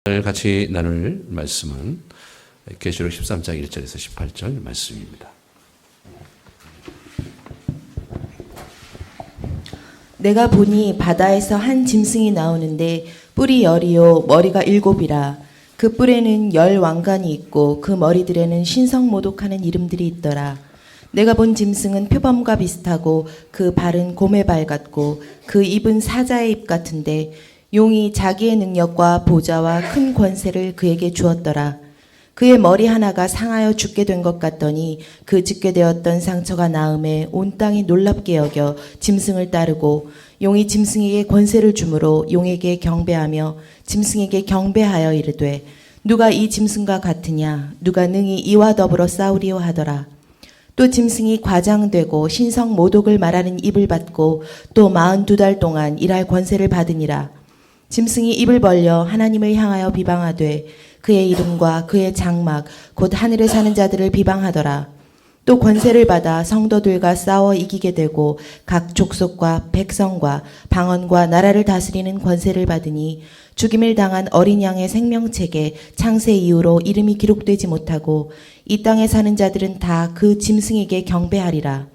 오늘 같이 나눌 말씀은 계시록 13장 1절에서 18절 말씀입니다. 내가 보니 바다에서 한 짐승이 나오는데 뿔이 10이요 머리가 7이라. 그 뿔에는 10 왕관이 있고 그 머리들에는 신성모독하는 이름들이 있더라. 내가 본 짐승은 표범과 비슷하고 그 발은 곰의 발 같고 그 입은 사자의 입 같은데 용이 자기의 능력과 보좌와 큰 권세를 그에게 주었더라. 그의 머리 하나가 상하여 죽게 된 것 같더니 그 죽게 되었던 상처가 나음에 온 땅이 놀랍게 여겨 짐승을 따르고 용이 짐승에게 권세를 주므로 용에게 경배하며 짐승에게 경배하여 이르되 누가 이 짐승과 같으냐 누가 능히 이와 더불어 싸우리요 하더라. 또 짐승이 과장되고 신성 모독을 말하는 입을 받고 또 42달 동안 일할 권세를 받으니라. 짐승이 입을 벌려 하나님을 향하여 비방하되 그의 이름과 그의 장막 곧 하늘에 사는 자들을 비방하더라. 또 권세를 받아 성도들과 싸워 이기게 되고 각 족속과 백성과 방언과 나라를 다스리는 권세를 받으니 죽임을 당한 어린 양의 생명책에 창세 이후로 이름이 기록되지 못하고 이 땅에 사는 자들은 다 그 짐승에게 경배하리라.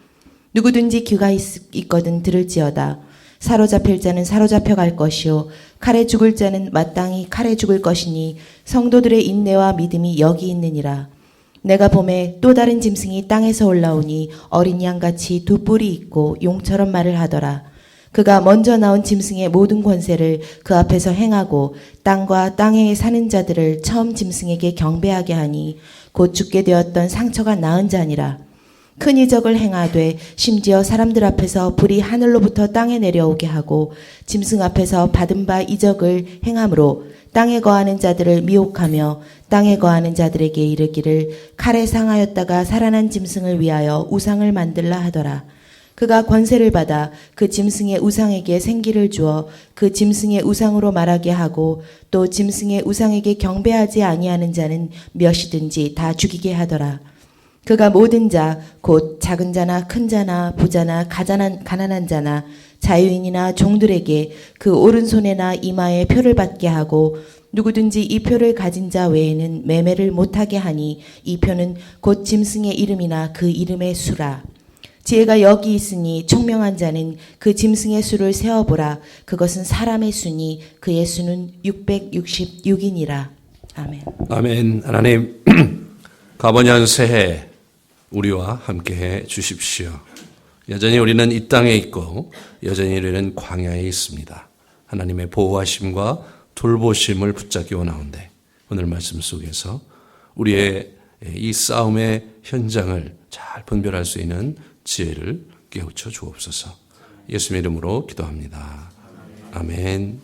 누구든지 귀가 있거든 들을지어다. 사로잡힐 자는 사로잡혀 갈 것이요 칼에 죽을 자는 마땅히 칼에 죽을 것이니 성도들의 인내와 믿음이 여기 있느니라. 내가 봄에 또 다른 짐승이 땅에서 올라오니 어린 양같이 두 뿔이 있고 용처럼 말을 하더라. 그가 먼저 나온 짐승의 모든 권세를 그 앞에서 행하고 땅과 땅에 사는 자들을 처음 짐승에게 경배하게 하니 곧 죽게 되었던 상처가 나은 자니라. 큰 이적을 행하되 심지어 사람들 앞에서 불이 하늘로부터 땅에 내려오게 하고 짐승 앞에서 받은 바 이적을 행함으로 땅에 거하는 자들을 미혹하며 땅에 거하는 자들에게 이르기를 칼에 상하였다가 살아난 짐승을 위하여 우상을 만들라 하더라. 그가 권세를 받아 그 짐승의 우상에게 생기를 주어 그 짐승의 우상으로 말하게 하고 또 짐승의 우상에게 경배하지 아니하는 자는 몇이든지 다 죽이게 하더라. 그가 모든 자, 곧 작은 자나 큰 자나 부자나 가난한 자나 자유인이나 종들에게 그 오른손에나 이마에 표를 받게 하고 누구든지 이 표를 가진 자 외에는 매매를 못하게 하니 이 표는 곧 짐승의 이름이나 그 이름의 수라. 지혜가 여기 있으니 총명한 자는 그 짐승의 수를 세어보라. 그것은 사람의 수니 그의 수는 666이니라. 아멘. 아멘. 하나님 가버년 새해 우리와 함께해 주십시오. 여전히 우리는 이 땅에 있고 여전히 우리는 광야에 있습니다. 하나님의 보호하심과 돌보심을 붙잡기 원하는데 오늘 말씀 속에서 우리의 이 싸움의 현장을 잘 분별할 수 있는 지혜를 깨우쳐 주옵소서. 예수님의 이름으로 기도합니다. 아멘.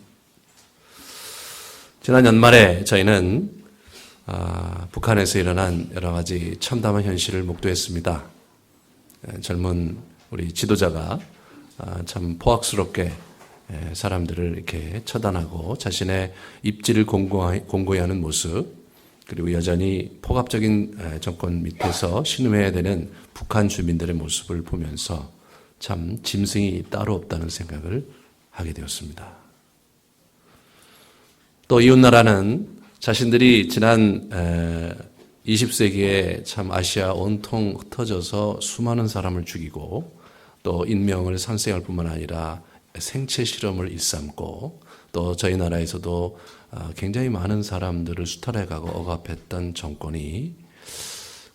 지난 연말에 저희는 북한에서 일어난 여러 가지 참담한 현실을 목도했습니다. 젊은 우리 지도자가 참 포악스럽게 사람들을 이렇게 처단하고 자신의 입지를 공고히 하는 모습, 그리고 여전히 폭압적인 정권 밑에서 신음해야 되는 북한 주민들의 모습을 보면서 참 짐승이 따로 없다는 생각을 하게 되었습니다. 또 이웃나라는 자신들이 지난 20세기에 참 아시아 온통 흩어져서 수많은 사람을 죽이고 또 인명을 산생할 뿐만 아니라 생체 실험을 일삼고 또 저희 나라에서도 굉장히 많은 사람들을 수탈해가고 억압했던 정권이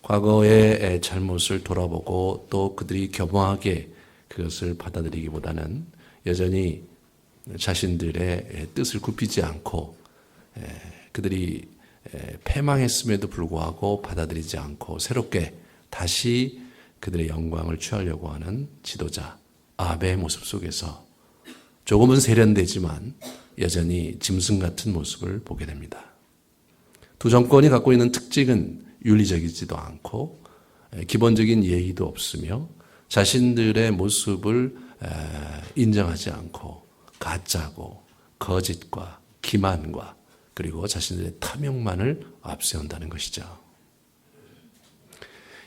과거의 잘못을 돌아보고 또 그들이 겸허하게 그것을 받아들이기보다는 여전히 자신들의 뜻을 굽히지 않고 그들이 패망했음에도 불구하고 받아들이지 않고 새롭게 다시 그들의 영광을 취하려고 하는 지도자 아베의 모습 속에서 조금은 세련되지만 여전히 짐승 같은 모습을 보게 됩니다. 두 정권이 갖고 있는 특징은 윤리적이지도 않고 기본적인 예의도 없으며 자신들의 모습을 인정하지 않고 가짜고 거짓과 기만과 그리고 자신들의 탐욕만을 앞세운다는 것이죠.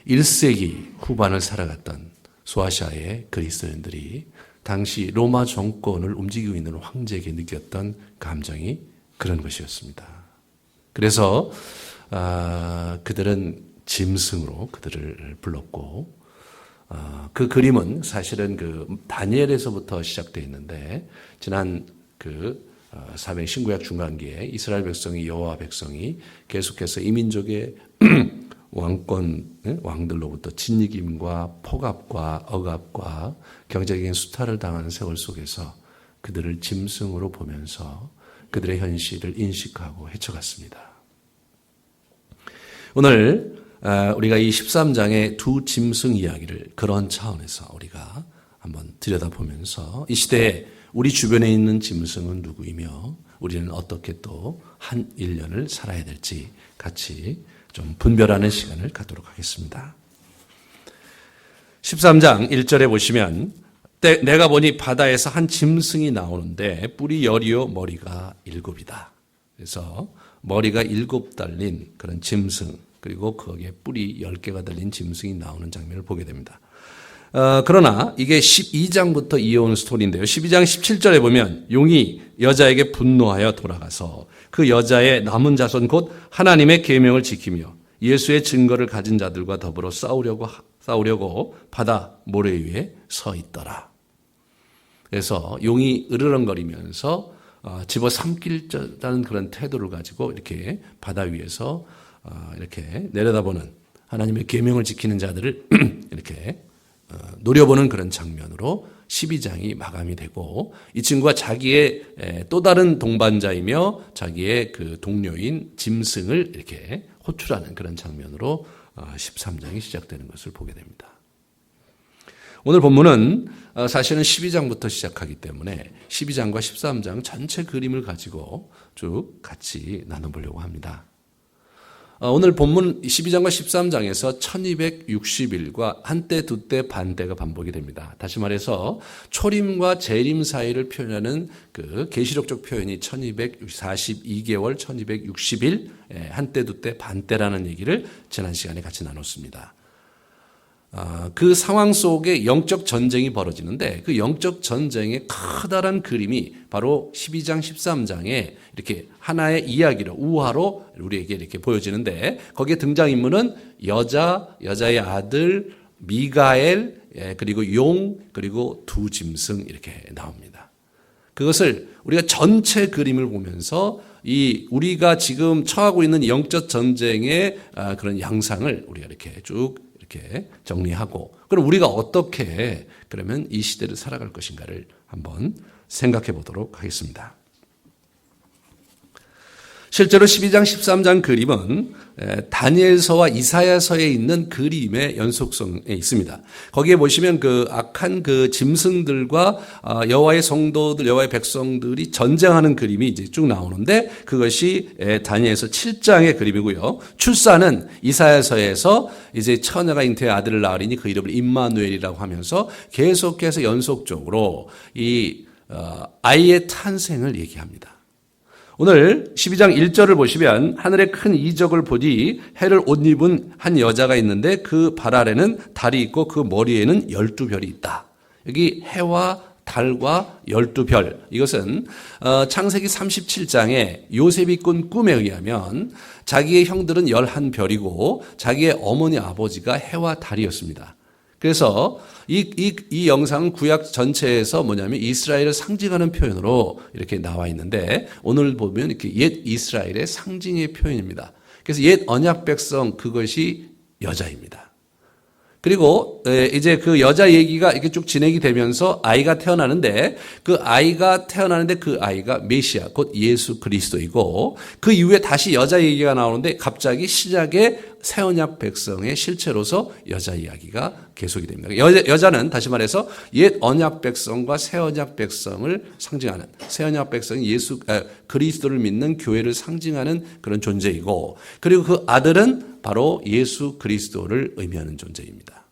1세기 후반을 살아갔던 소아시아의 그리스도인들이 당시 로마 정권을 움직이고 있는 황제에게 느꼈던 감정이 그런 것이었습니다. 그래서 그들은 짐승으로 그들을 불렀고, 그 그림은 사실은 그 다니엘에서부터 시작되어 있는데, 지난 사회 신구약 중간기에 이스라엘 백성이, 여호와 백성이 계속해서 이민족의 왕들로부터 진이김과 폭압과 억압과 경제적인 수탈을 당하는 세월 속에서 그들을 짐승으로 보면서 그들의 현실을 인식하고 헤쳐갔습니다. 오늘 우리가 이 13장의 두 짐승 이야기를 그런 차원에서 우리가 한번 들여다보면서 이 시대에 우리 주변에 있는 짐승은 누구이며 우리는 어떻게 또 한 1년을 살아야 될지 같이 좀 분별하는 시간을 갖도록 하겠습니다. 13장 1절에 보시면 내가 보니 바다에서 한 짐승이 나오는데 뿔이 10이요 머리가 7이다. 그래서 머리가 7 달린 그런 짐승, 그리고 거기에 뿔이 10개가 달린 짐승이 나오는 장면을 보게 됩니다. 그러나 이게 12장부터 이어오는 스토리인데요. 12장 17절에 보면 용이 여자에게 분노하여 돌아가서 그 여자의 남은 자손 곧 하나님의 계명을 지키며 예수의 증거를 가진 자들과 더불어 싸우려고 바다 모래 위에 서 있더라. 그래서 용이 으르렁거리면서 집어삼키려는 그런 태도를 가지고 이렇게 바다 위에서 이렇게 내려다보는 하나님의 계명을 지키는 자들을 이렇게 노려보는 그런 장면으로 12장이 마감이 되고, 이 친구가 자기의 또 다른 동반자이며 자기의 그 동료인 짐승을 이렇게 호출하는 그런 장면으로 13장이 시작되는 것을 보게 됩니다. 오늘 본문은 사실은 12장부터 시작하기 때문에 12장과 13장 전체 그림을 가지고 쭉 같이 나눠보려고 합니다. 오늘 본문 12장과 13장에서 1260일과 한때, 두때, 반때가 반복이 됩니다. 다시 말해서 초림과 재림 사이를 표현하는 그 계시록적 표현이 1242개월, 1260일, 한때, 두때, 반때라는 얘기를 지난 시간에 같이 나눴습니다. 그 상황 속에 영적 전쟁이 벌어지는데 그 영적 전쟁의 커다란 그림이 바로 12장, 13장에 이렇게 하나의 이야기로, 우화로 우리에게 이렇게 보여지는데, 거기에 등장인물은 여자의 아들, 미가엘, 그리고 용, 그리고 두 짐승 이렇게 나옵니다. 그것을 우리가 전체 그림을 보면서 우리가 지금 처하고 있는 영적 전쟁의 그런 양상을 우리가 이렇게 쭉 이렇게 정리하고, 그럼 우리가 어떻게 그러면 이 시대를 살아갈 것인가를 한번 생각해 보도록 하겠습니다. 실제로 12장, 13장 그림은 다니엘서와 이사야서에 있는 그림의 연속성에 있습니다. 거기에 보시면 그 악한 그 짐승들과 여호와의 성도들, 여호와의 백성들이 전쟁하는 그림이 이제 쭉 나오는데, 그것이 다니엘서 7장의 그림이고요. 출산은 이사야서에서 이제 처녀가 잉태의 아들을 낳으리니 그 이름을 임마누엘이라고 하면서 계속해서 연속적으로 이 아이의 탄생을 얘기합니다. 오늘 12장 1절을 보시면 하늘에 큰 이적을 보니 해를 옷 입은 한 여자가 있는데 그 발 아래는 달이 있고 그 머리에는 12별이 있다. 여기 해와 달과 12별, 이것은 창세기 37장에 요셉이 꾼 꿈에 의하면 자기의 형들은 11별이고 자기의 어머니 아버지가 해와 달이었습니다. 그래서 이 영상은 구약 전체에서 뭐냐면 이스라엘을 상징하는 표현으로 이렇게 나와 있는데, 오늘 보면 이렇게 옛 이스라엘의 상징의 표현입니다. 그래서 옛 언약 백성, 그것이 여자입니다. 그리고 이제 그 여자 얘기가 이렇게 쭉 진행이 되면서 아이가 태어나는데, 그 아이가 메시아, 곧 예수 그리스도이고, 그 이후에 다시 여자 얘기가 나오는데 갑자기 시작에 새 언약 백성의 실체로서 여자 이야기가 계속이 됩니다. 여자는 다시 말해서 옛 언약 백성과 새 언약 백성을 상징하는, 새 언약 백성이 그리스도를 믿는 교회를 상징하는 그런 존재이고, 그리고 그 아들은 바로 예수 그리스도를 의미하는 존재입니다.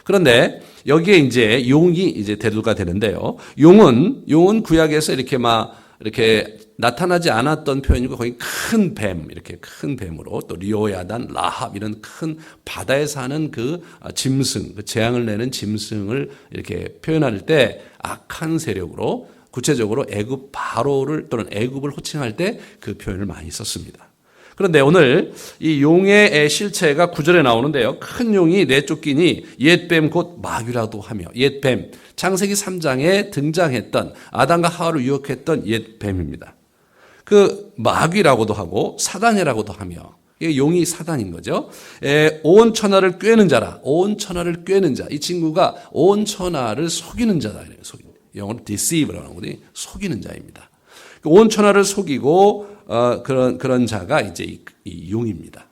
그런데 여기에 이제 용이 이제 대두가 되는데요. 용은 구약에서 이렇게 나타나지 않았던 표현이고, 거기 큰 뱀, 이렇게 큰 뱀으로, 또 리오야단, 라합 이런 큰 바다에 사는 그 짐승, 그 재앙을 내는 짐승을 이렇게 표현할 때 악한 세력으로, 구체적으로 애굽 바로를 또는 애굽을 호칭할 때 그 표현을 많이 썼습니다. 그런데 오늘 이 용의 실체가 9절에 나오는데요. 큰 용이 내쫓기니 옛뱀 곧 마귀라도 하며, 옛뱀, 창세기 3장에 등장했던 아담과 하와를 유혹했던 옛뱀입니다. 그 마귀라고도 하고 사단이라고도 하며, 용이 사단인 거죠. 온 천하를 꿰는 자라. 온 천하를 꿰는 자. 이 친구가 온 천하를 속이는 자다. 영어로 deceive라는 거지. 속이는 자입니다. 온 천하를 속이고 그런 자가 이제 이 용입니다.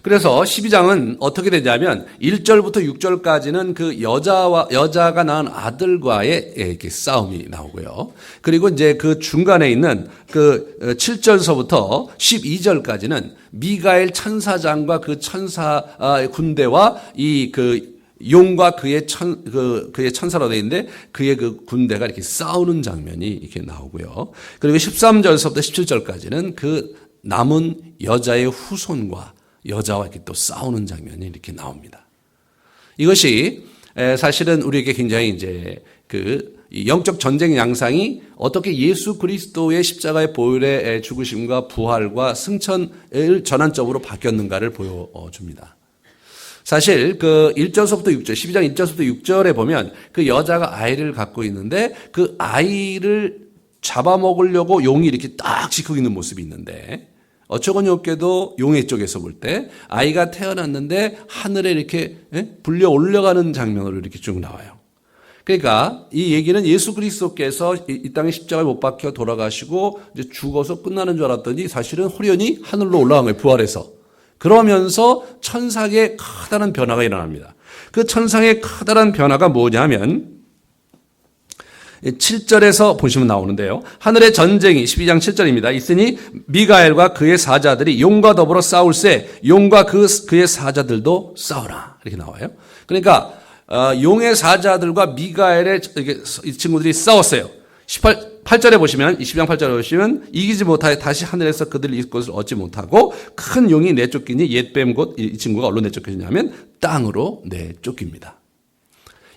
그래서 12장은 어떻게 되냐면 1절부터 6절까지는 그 여자가 낳은 아들과의 이렇게 싸움이 나오고요. 그리고 이제 그 중간에 있는 그 7절서부터 12절까지는 미가엘 천사장과 그 천사 군대와 이 그 용과 그의 천사로 되어 있는데 그의 그 군대가 이렇게 싸우는 장면이 이렇게 나오고요. 그리고 13절서부터 17절까지는 그 남은 여자의 후손과 여자와 이렇게 또 싸우는 장면이 이렇게 나옵니다. 이것이 사실은 우리에게 굉장히 이제 그 영적 전쟁 양상이 어떻게 예수 그리스도의 십자가의 보혈의 죽으심과 부활과 승천을 전환점으로 바뀌었는가를 보여줍니다. 사실 그 1절서부터 6절, 12장 1절서부터 6절에 보면 그 여자가 아이를 갖고 있는데 그 아이를 잡아먹으려고 용이 이렇게 딱 지키고 있는 모습이 있는데 어처구니 없게도 용의 쪽에서 볼 때 아이가 태어났는데 하늘에 이렇게 불려 올려가는 장면으로 이렇게 쭉 나와요. 그러니까 이 얘기는 예수 그리스도께서 이 땅에 십자가에 못 박혀 돌아가시고 이제 죽어서 끝나는 줄 알았더니 사실은 호련히 하늘로 올라간 거예요. 부활해서. 그러면서 천상의 커다란 변화가 일어납니다. 그 천상의 커다란 변화가 뭐냐면 7절에서 보시면 나오는데요. 하늘의 전쟁이 12장 7절입니다. 있으니 미가엘과 그의 사자들이 용과 더불어 싸울세 용과 그의 사자들도 싸우라. 이렇게 나와요. 그러니까 용의 사자들과 미가엘의 이 친구들이 싸웠어요. 8절에 보시면 12장 8절에 보시면 이기지 못하여 다시 하늘에서 그들을 이길 것을 얻지 못하고 큰 용이 내쫓기니 옛뱀 곧 이 친구가 어디로 내쫓기냐면 땅으로 내쫓깁니다.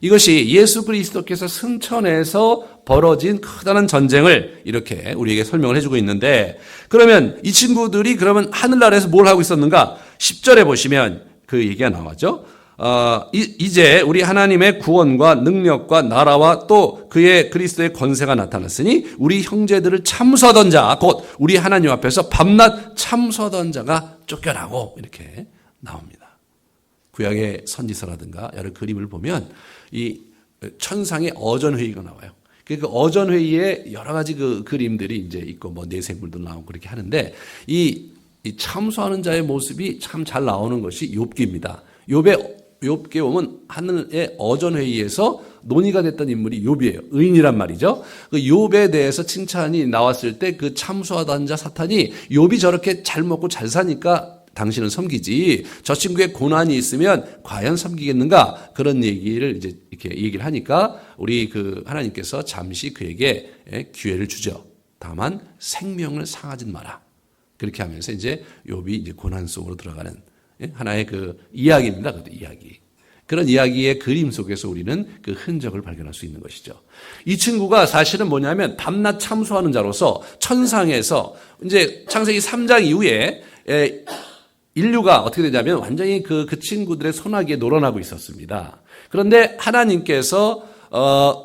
이것이 예수 그리스도께서 승천해서 벌어진 커다란 전쟁을 이렇게 우리에게 설명을 해주고 있는데 그러면 이 친구들이 그러면 하늘나라에서 뭘 하고 있었는가? 10절에 보시면 그 얘기가 나왔죠. 이제 우리 하나님의 구원과 능력과 나라와 또 그의 그리스도의 권세가 나타났으니 우리 형제들을 참수하던 자, 곧 우리 하나님 앞에서 밤낮 참수하던 자가 쫓겨나고 이렇게 나옵니다. 구약의 선지서라든가 여러 그림을 보면 이 천상의 어전회의가 나와요. 그 어전회의에 여러 가지 그 그림들이 이제 있고 뭐 내생물도 나오고 그렇게 하는데 이 참수하는 자의 모습이 참 잘 나오는 것이 욥기입니다. 욥기에 보면 하늘의 어전회의에서 논의가 됐던 인물이 욥이에요. 의인이란 말이죠. 그 욥에 대해서 칭찬이 나왔을 때 그 참수하던 자 사탄이 욥이 저렇게 잘 먹고 잘 사니까 당신은 섬기지. 저 친구의 고난이 있으면 과연 섬기겠는가? 그런 얘기를 이제 이렇게 얘기를 하니까 우리 그 하나님께서 잠시 그에게 기회를 주죠. 다만 생명을 상하지 마라. 그렇게 하면서 이제 욥이 이제 고난 속으로 들어가는 하나의 그 이야기입니다. 그 이야기. 그런 이야기의 그림 속에서 우리는 그 흔적을 발견할 수 있는 것이죠. 이 친구가 사실은 뭐냐면 밤낮 참수하는 자로서 천상에서 이제 창세기 3장 이후에 인류가 어떻게 되냐면 완전히 그 친구들의 손아귀에 놀아나고 있었습니다. 그런데 하나님께서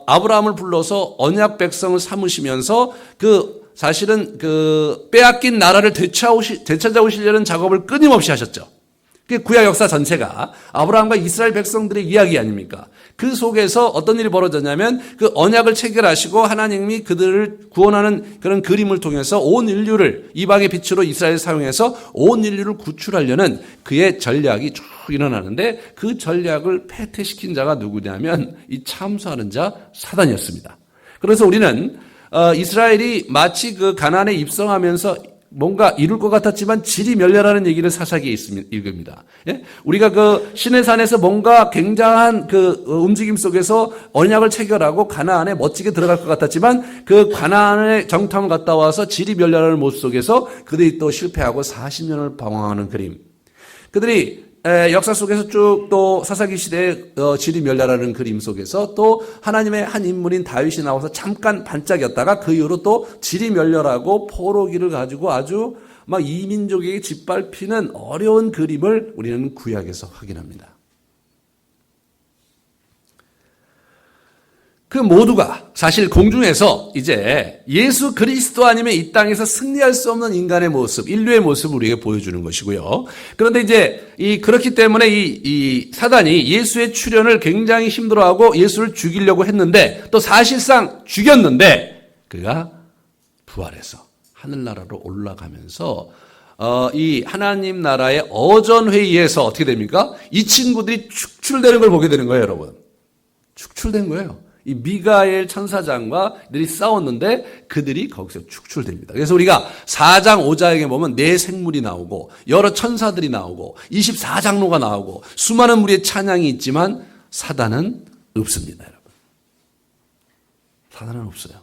아브라함을 불러서 언약 백성을 삼으시면서 사실은 빼앗긴 나라를 되찾아오시려는 작업을 끊임없이 하셨죠. 그게 구약 역사 전체가 아브라함과 이스라엘 백성들의 이야기 아닙니까? 그 속에서 어떤 일이 벌어졌냐면 그 언약을 체결하시고 하나님이 그들을 구원하는 그런 그림을 통해서 온 인류를 이방의 빛으로 이스라엘을 사용해서 온 인류를 구출하려는 그의 전략이 쭉 일어나는데 그 전략을 패퇴시킨 자가 누구냐면 이 참수하는 자 사단이었습니다. 그래서 우리는 이스라엘이 마치 그 가나안에 입성하면서 뭔가 이룰 것 같았지만 질이 멸렬하는 얘기를 사사기에 읽습니다. 예? 우리가 그 시내산에서 뭔가 굉장한 그 움직임 속에서 언약을 체결하고 가나안에 멋지게 들어갈 것 같았지만 그 가나안의 정탐을 갔다 와서 질이 멸렬하는 모습 속에서 그들이 또 실패하고 40년을 방황하는 그림. 그들이 역사 속에서 쭉 또 사사기 시대의 지리 멸렬하는 그림 속에서 또 하나님의 한 인물인 다윗이 나와서 잠깐 반짝였다가 그 이후로 또 지리 멸렬하고 포로기를 가지고 아주 막 이민족에게 짓밟히는 어려운 그림을 우리는 구약에서 확인합니다. 그 모두가 사실 공중에서 이제 예수 그리스도 아니면 이 땅에서 승리할 수 없는 인간의 모습, 인류의 모습을 우리에게 보여주는 것이고요. 그런데 이제 그렇기 때문에 이 사단이 예수의 출현을 굉장히 힘들어하고 예수를 죽이려고 했는데 또 사실상 죽였는데 그가 부활해서 하늘나라로 올라가면서 이 하나님 나라의 어전회의에서 어떻게 됩니까? 이 친구들이 축출되는 걸 보게 되는 거예요, 여러분. 축출된 거예요. 이 미가엘 천사장과 들이 싸웠는데 그들이 거기서 축출됩니다. 그래서 우리가 4장 5장에 보면 네 생물이 나오고 여러 천사들이 나오고 24장로가 나오고 수많은 무리의 찬양이 있지만 사단은 없습니다, 여러분. 사단은 없어요.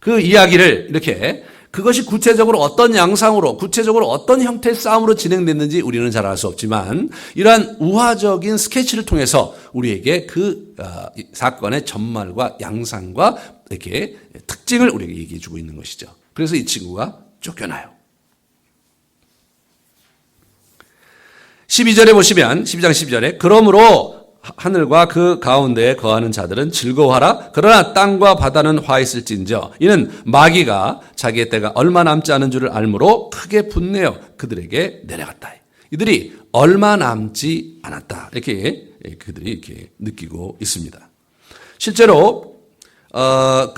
그 이야기를 이렇게 그것이 구체적으로 어떤 양상으로 구체적으로 어떤 형태의 싸움으로 진행됐는지 우리는 잘 알 수 없지만 이러한 우화적인 스케치를 통해서 우리에게 그 사건의 전말과 양상과 이렇게 특징을 우리에게 얘기해 주고 있는 것이죠. 그래서 이 친구가 쫓겨나요. 12절에 보시면 12장 12절에 그러므로 하늘과 그 가운데에 거하는 자들은 즐거워하라. 그러나 땅과 바다는 화 있을진저 이는 마귀가 자기의 때가 얼마 남지 않은 줄을 알므로 크게 분내어 그들에게 내려갔다. 이들이 얼마 남지 않았다. 이렇게 그들이 이렇게 느끼고 있습니다. 실제로 어디입니까?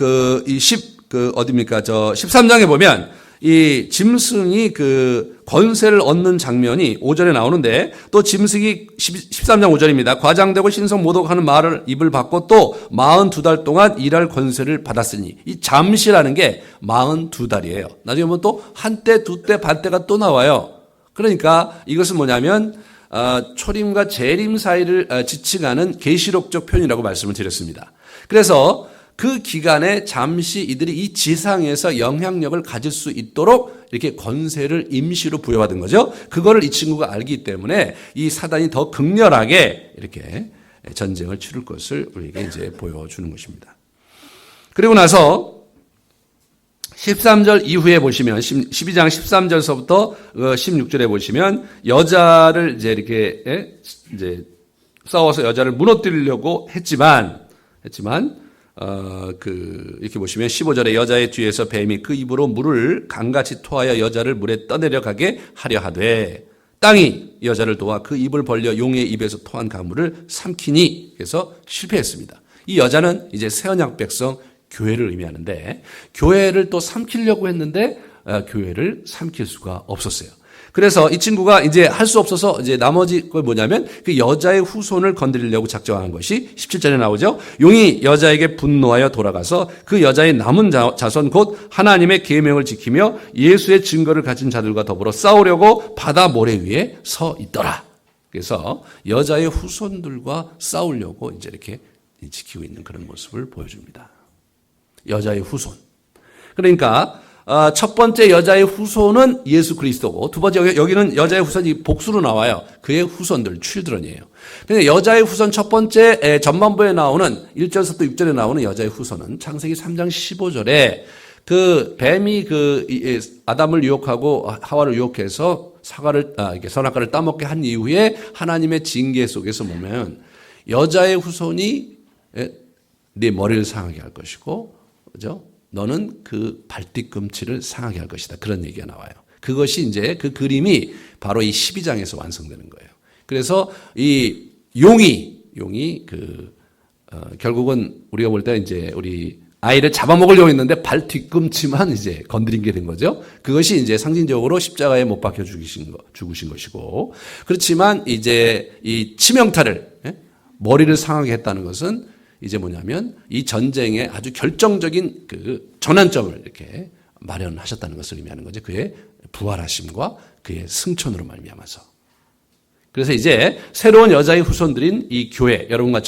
13장에 보면 이 짐승이 그 권세를 얻는 장면이 5절에 나오는데 또 짐승이 13장 5절입니다. 과장되고 신성 모독하는 말을 입을 받고 또 42달 동안 일할 권세를 받았으니 이 잠시라는 게 42달이에요. 나중에 보면 또 한때, 두때, 반때가 또 나와요. 그러니까 이것은 뭐냐면 초림과 재림 사이를 지칭하는 계시록적 표현이라고 말씀을 드렸습니다. 그래서 그 기간에 잠시 이들이 이 지상에서 영향력을 가질 수 있도록 이렇게 권세를 임시로 부여받은 거죠. 그거를 이 친구가 알기 때문에 이 사단이 더 극렬하게 이렇게 전쟁을 치를 것을 우리에게 이제 보여주는 것입니다. 그리고 나서 13절 이후에 보시면 12장 13절서부터 16절에 보시면 여자를 이제 이렇게 이제 싸워서 여자를 무너뜨리려고 했지만 이렇게 보시면 15절에 여자의 뒤에서 뱀이 그 입으로 물을 강같이 토하여 여자를 물에 떠내려가게 하려 하되 땅이 여자를 도와 그 입을 벌려 용의 입에서 토한 가물을 삼키니 그래서 실패했습니다. 이 여자는 이제 새 언약 백성 교회를 의미하는데 교회를 또 삼키려고 했는데 교회를 삼킬 수가 없었어요. 그래서 이 친구가 이제 할 수 없어서 이제 나머지 걸 뭐냐면 그 여자의 후손을 건드리려고 작정한 것이 17절에 나오죠. 용이 여자에게 분노하여 돌아가서 그 여자의 남은 자손 곧 하나님의 계명을 지키며 예수의 증거를 가진 자들과 더불어 싸우려고 바다 모래 위에 서 있더라. 그래서 여자의 후손들과 싸우려고 이제 이렇게 지키고 있는 그런 모습을 보여줍니다. 여자의 후손. 그러니까 첫 번째 여자의 후손은 예수 그리스도고 두 번째 여기는 여자의 후손이 복수로 나와요. 그의 후손들, children이에요. 근데 여자의 후손 첫 번째 전반부에 나오는 1절에서 또 6절에 나오는 여자의 후손은 창세기 3장 15절에 그 뱀이 아담을 유혹하고 하와를 유혹해서 이렇게 선악과를 따먹게 한 이후에 하나님의 징계 속에서 보면 여자의 후손이 네 머리를 상하게 할 것이고, 그죠? 너는 그 발뒤꿈치를 상하게 할 것이다. 그런 얘기가 나와요. 그것이 이제 그 그림이 바로 이 12장에서 완성되는 거예요. 그래서 이 용이 결국은 우리가 볼 때 이제 우리 아이를 잡아먹으려고 했는데 발뒤꿈치만 이제 건드린 게 된 거죠. 그것이 이제 상징적으로 십자가에 못 박혀 죽으신 것이고, 그렇지만 이제 이 치명타를 머리를 상하게 했다는 것은 이제 뭐냐면 이 전쟁의 아주 결정적인 그 전환점을 이렇게 마련하셨다는 것을 의미하는 거죠. 그의 부활하심과 그의 승천으로 말미암아서. 그래서 이제 새로운 여자의 후손들인 이 교회, 여러분과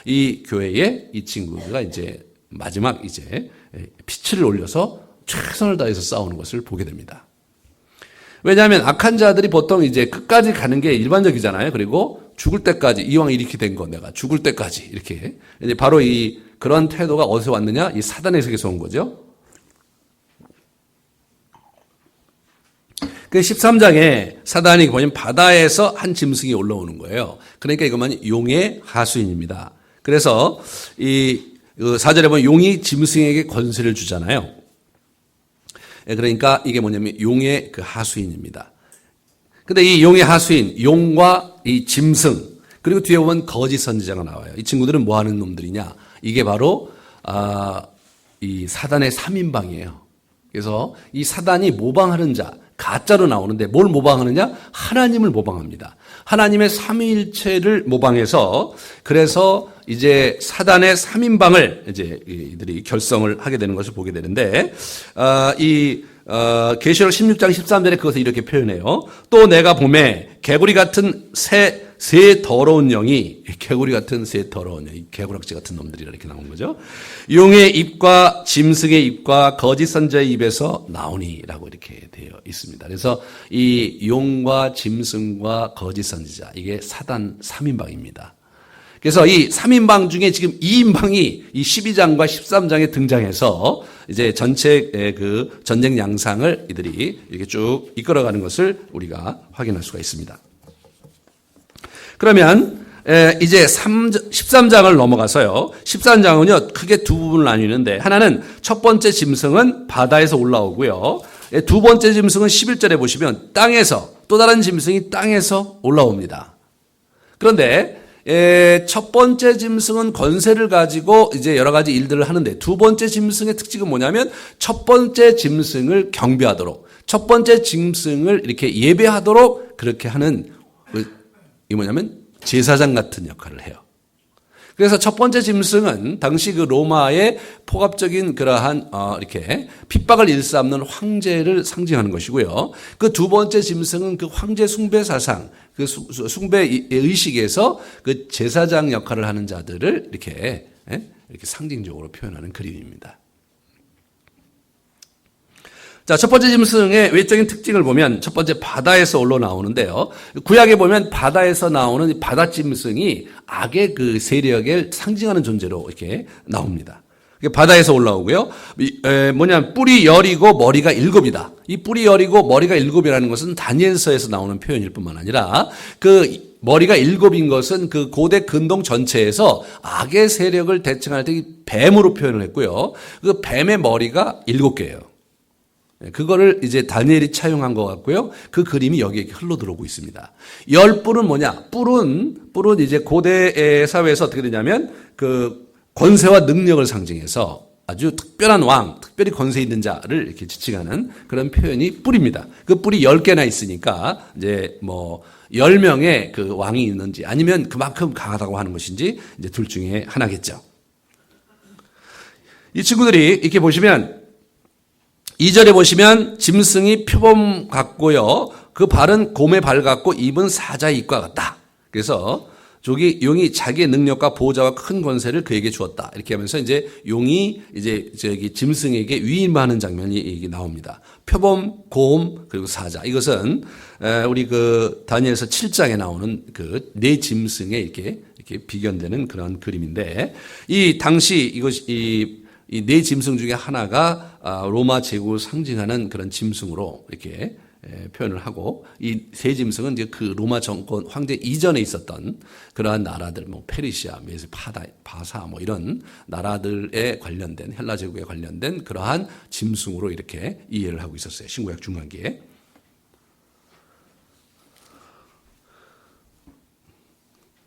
이 교회에 이 친구가 이제 마지막 이제 피치를 올려서 최선을 다해서 싸우는 것을 보게 됩니다. 왜냐하면 악한 자들이 보통 이제 끝까지 가는 게 일반적이잖아요. 그리고 죽을 때까지 이왕 이렇게 된 거 내가 죽을 때까지 이렇게 이제 바로 이 그런 태도가 어디서 왔느냐? 이 사단의 세계에서 온 거죠. 그 13장에 사단이 보면 바다에서 한 짐승이 올라오는 거예요. 그러니까 이것만 용의 하수인입니다. 그래서 이 4절에 보면 용이 짐승에게 권세를 주잖아요. 그러니까 이게 뭐냐면 용의 그 하수인입니다. 근데 이 용의 하수인, 용과 이 짐승, 그리고 뒤에 보면 거짓 선지자가 나와요. 이 친구들은 뭐 하는 놈들이냐? 이게 바로 이 사단의 3인방이에요. 그래서 이 사단이 모방하는 자, 가짜로 나오는데 뭘 모방하느냐? 하나님을 모방합니다. 하나님의 삼위일체를 모방해서 그래서 이제 사단의 3인방을 이제 이들이 결성을 하게 되는 것을 보게 되는데 계시록 16장 13절에 그것을 이렇게 표현해요. 또 내가 봄에 개구리 같은 새 더러운 영이 개구리 같은 새 더러운 영이 개구락지 같은 놈들이라 이렇게 나온 거죠. 용의 입과 짐승의 입과 거짓 선지자의 입에서 나오니라고 이렇게 되어 있습니다. 그래서 이 용과 짐승과 거짓 선지자 이게 사단 3인방입니다. 그래서 이 3인방 중에 지금 2인방이 이 12장과 13장에 등장해서 이제 전체 그 전쟁 양상을 이들이 이렇게 쭉 이끌어가는 것을 우리가 확인할 수가 있습니다. 그러면 이제 13장을 넘어가서요. 13장은요. 크게 두 부분을 나뉘는데 하나는 첫 번째 짐승은 바다에서 올라오고요. 두 번째 짐승은 11절에 보시면 땅에서 또 다른 짐승이 땅에서 올라옵니다. 그런데 첫 번째 짐승은 권세를 가지고 이제 여러 가지 일들을 하는데 두 번째 짐승의 특징은 뭐냐면 첫 번째 짐승을 경배하도록 첫 번째 짐승을 이렇게 예배하도록 그렇게 하는 이 뭐냐면 제사장 같은 역할을 해요. 그래서 첫 번째 짐승은 당시 그 로마의 포갑적인 그러한 이렇게 핍박을 일삼는 황제를 상징하는 것이고요. 그 두 번째 짐승은 그 황제 숭배 사상, 그 숭배 의식에서 그 제사장 역할을 하는 자들을 이렇게 상징적으로 표현하는 그림입니다. 자, 첫 번째 짐승의 외적인 특징을 보면 첫 번째 바다에서 올라 나오는데요. 구약에 보면 바다에서 나오는 바다 짐승이 악의 그 세력을 상징하는 존재로 이렇게 나옵니다. 바다에서 올라오고요. 뭐냐면 뿔이 10이고 머리가 7이다. 이 뿔이 10이고 머리가 7이라는 것은 다니엘서에서 나오는 표현일 뿐만 아니라 그 머리가 7인 것은 그 고대 근동 전체에서 악의 세력을 대칭할 때 뱀으로 표현을 했고요. 그 뱀의 머리가 7개예요. 그거를 이제 다니엘이 차용한 것 같고요. 그 그림이 여기에 흘러 들어오고 있습니다. 10뿔은 뭐냐? 뿔은 이제 고대 사회에서 어떻게 되냐면 그 권세와 능력을 상징해서 아주 특별한 왕, 특별히 권세 있는 자를 이렇게 지칭하는 그런 표현이 뿔입니다. 그 뿔이 10개나 있으니까 이제 뭐 10명의 그 왕이 있는지 아니면 그만큼 강하다고 하는 것인지 이제 둘 중에 하나겠죠. 이 친구들이 이렇게 보시면 2절에 보시면 짐승이 표범 같고요. 그 발은 곰의 발 같고 입은 사자의 입과 같다. 그래서 저기 용이 자기의 능력과 보호자와 큰 권세를 그에게 주었다. 이렇게 하면서 이제 용이 이제 저기 짐승에게 위임하는 장면이 나옵니다. 표범, 곰, 그리고 사자. 이것은 우리 그 다니엘서 7장에 나오는 그 네 짐승에 이렇게 비견되는 그런 그림인데 이 당시 이것이 이 네 짐승 중에 하나가 로마 제국을 상징하는 그런 짐승으로 이렇게 표현을 하고 이 세 짐승은 이제 그 로마 정권 황제 이전에 있었던 그러한 나라들 뭐 페르시아, 바사 뭐 이런 나라들에 관련된 헬라 제국에 관련된 그러한 짐승으로 이렇게 이해를 하고 있었어요. 신구약 중간기에.